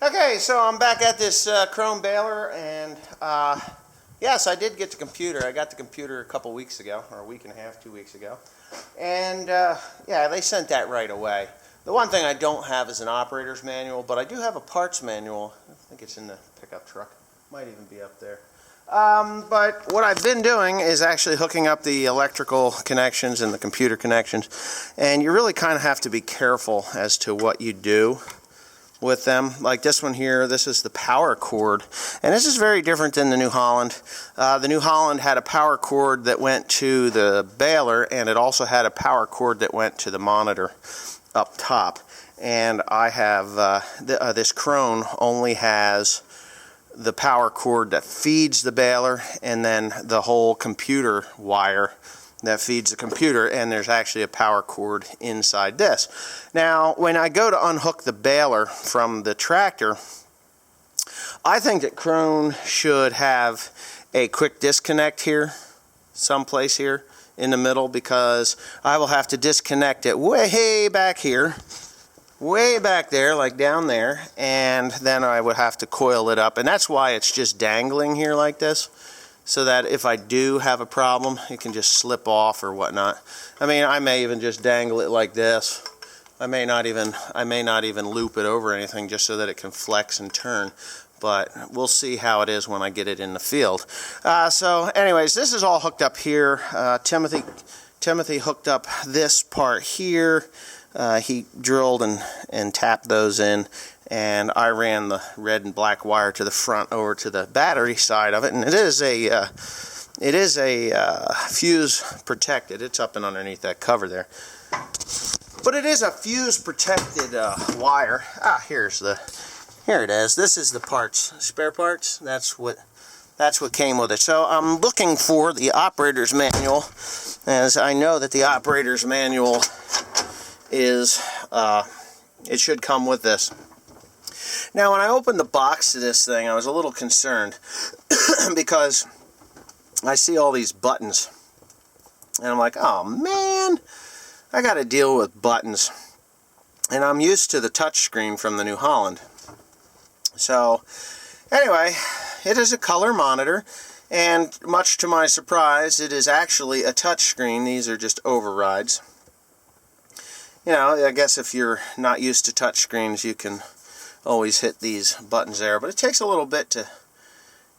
Okay, so I'm back at this Krone baler, and yes, I did get the computer. I got the computer a couple weeks ago, or a week and a half, 2 weeks ago, and yeah, they sent that right away. The one thing I don't have is an operator's manual, but I do have a parts manual. I think it's in the pickup truck. Might even be up there. But what I've been doing is actually hooking up the electrical connections and the computer connections, and you really kind of have to be careful as to what you do with them. Like this one here, this is the power cord, and this is very different than the New Holland. The New Holland had a power cord that went to the baler, and it also had a power cord that went to the monitor up top. And I have this Krone only has the power cord that feeds the baler, and then the whole computer wire that feeds the computer, and there's actually a power cord inside this. Now, when I go to unhook the baler from the tractor, I think that Krone should have a quick disconnect here, someplace here in the middle, because I will have to disconnect it way back here, way back there, like down there, and then I would have to coil it up, and that's why it's just dangling here like this, so that if I do have a problem, it can just slip off or whatnot. I mean, I may even just dangle it like this. I may not even loop it over anything, just so that it can flex and turn. But we'll see how it is when I get it in the field. So anyways, this is all hooked up here. Timothy hooked up this part here. He drilled and tapped those in, and I ran the red and black wire to the front over to the battery side of it, and it is a fuse protected. It's up and underneath that cover there, but it is a fuse protected wire. Here it is. This is the parts, spare parts. That's what came with it. So I'm looking for the operator's manual, as I know that the operator's manual is it should come with this. Now, when I opened the box to this thing, I was a little concerned because I see all these buttons, and I'm like, oh man, I got to deal with buttons, and I'm used to the touch screen from the New Holland. So anyway, it is a color monitor, and much to my surprise, it is actually a touch screen. These are just overrides. You know, I guess if you're not used to touch screens, you can always hit these buttons there, but it takes a little bit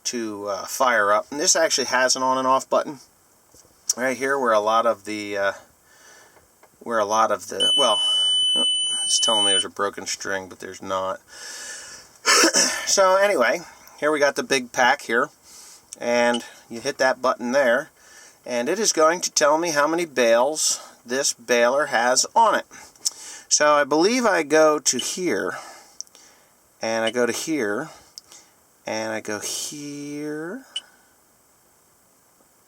to fire up. And this actually has an on and off button right here, where a lot of the well, it's telling me there's a broken string, but there's not. So anyway, here we got the big pack here, and you hit that button there, and it is going to tell me how many bales this baler has on it. So I believe I go to here, and I go to here, and I go here.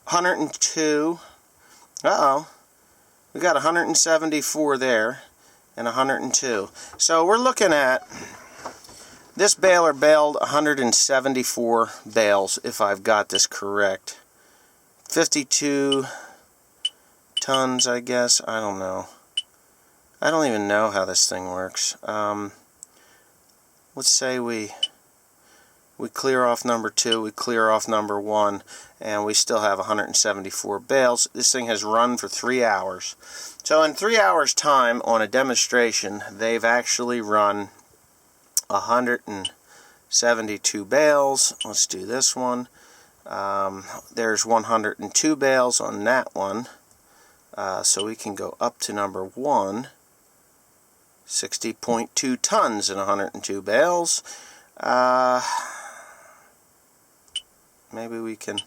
102. We got 174 there, and 102. So we're looking at this baler baled 174 bales, if I've got this correct. 52 tons, I guess. I don't know. I don't even know how this thing works. Let's say we clear off number 2, we clear off number 1, and we still have 174 bales. This thing has run for 3 hours. So in 3 hours time on a demonstration, they've actually run 172 bales. Let's do this one. There's 102 bales on that one. So we can go up to number 1, 60.2 tons and 102 bales. Maybe we can,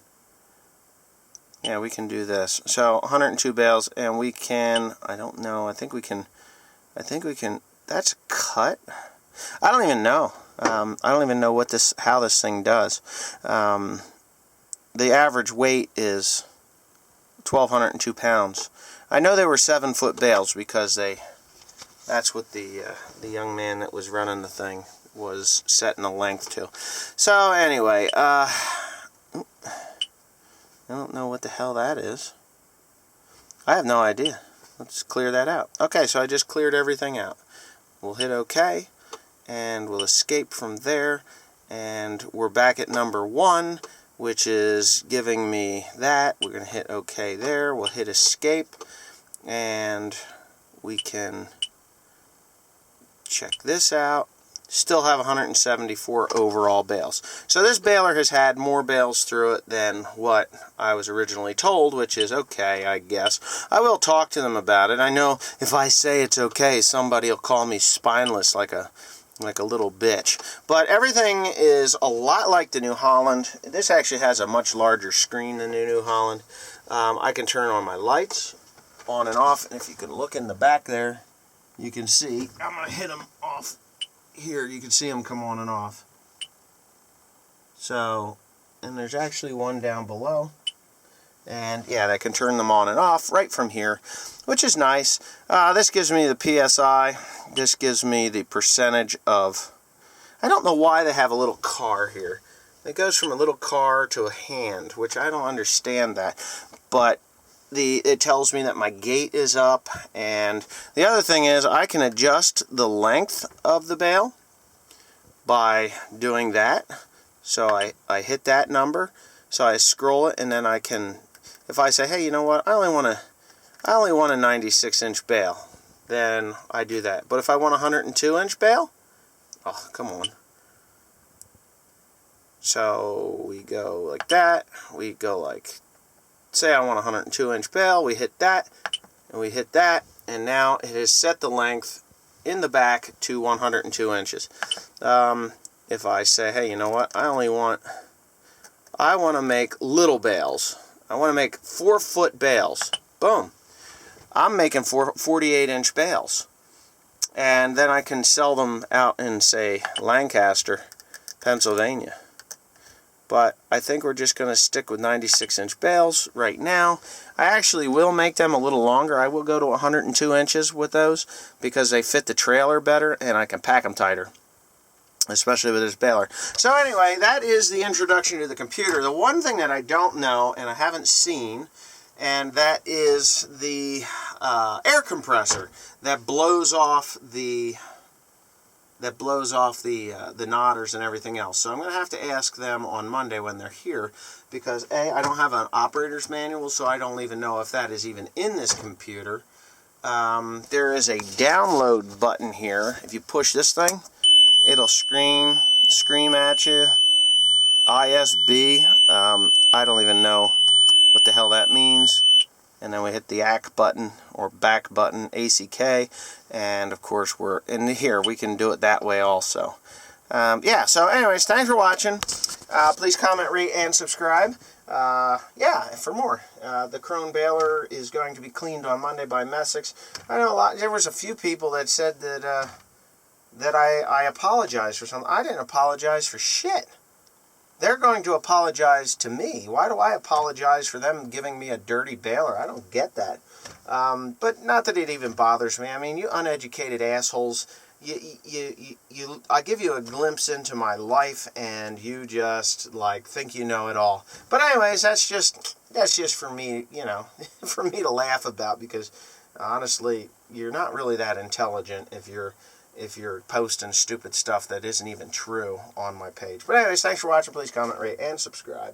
yeah, we can do this. So 102 bales, and we can, I don't know, I think we can, that's a cut? I don't even know. I don't even know how this thing does. The average weight is 1,202 pounds. I know they were 7-foot bales because that's what the young man that was running the thing was setting the length to. So anyway, I don't know what the hell that is. I have no idea. Let's clear that out. Okay, so I just cleared everything out. We'll hit OK, and we'll escape from there, and we're back at number 1, which is giving me that. We're going to hit OK there. We'll hit escape, and we can check this out. Still have 174 overall bales. So this baler has had more bales through it than what I was originally told, which is okay, I guess. I will talk to them about it. I know if I say it's okay, somebody will call me spineless like a little bitch. But everything is a lot like the New Holland. This actually has a much larger screen than the New Holland. I can turn on my lights on and off, and if you can look in the back there, you can see, I'm going to hit them off here. You can see them come on and off. So, and there's actually one down below. And yeah, they can turn them on and off right from here, which is nice. This gives me the PSI. This gives me the percentage of, I don't know why they have a little car here. It goes from a little car to a hand, which I don't understand that. But it tells me that my gate is up, and the other thing is I can adjust the length of the bale by doing that. So I hit that number, so I scroll it, and then I can, if I say, hey, you know what, I only want a 96-inch bale, then I do that. But if I want a 102-inch bale, oh, come on. So we go like that, we go like, say I want a 102-inch bale, we hit that, and we hit that, and now it has set the length in the back to 102 inches. If I say, hey, you know what, I want to make little bales. I want to make 4-foot bales. Boom. I'm making 48-inch bales. And then I can sell them out in, say, Lancaster, Pennsylvania. But I think we're just going to stick with 96-inch bales right now. I actually will make them a little longer. I will go to 102 inches with those because they fit the trailer better and I can pack them tighter, especially with this baler. So anyway, that is the introduction to the computer. The one thing that I don't know and I haven't seen, and that is the air compressor that blows off the knotters and everything else. So I'm going to have to ask them on Monday when they're here, because A, I don't have an operator's manual, so I don't even know if that is even in this computer. There is a download button here. If you push this thing, it'll scream at you, ISB. I don't even know what the hell that means. And then we hit the ACK button, or back button, ACK, and of course we're in here. We can do it that way also. Yeah, so anyways, thanks for watching. Please comment, rate, and subscribe. Yeah, for more. The Krone baler is going to be cleaned on Monday by Messick's. I know there was a few people that said that I apologized for something. I didn't apologize for shit. They're going to apologize to me. Why do I apologize for them giving me a dirty baler? I don't get that. But not that it even bothers me. I mean, you uneducated assholes, I give you a glimpse into my life, and you just like think you know it all. But anyways, that's just for me, you know, for me to laugh about, because honestly, you're not really that intelligent if you're posting stupid stuff that isn't even true on my page. But anyways, thanks for watching. Please comment, rate, and subscribe.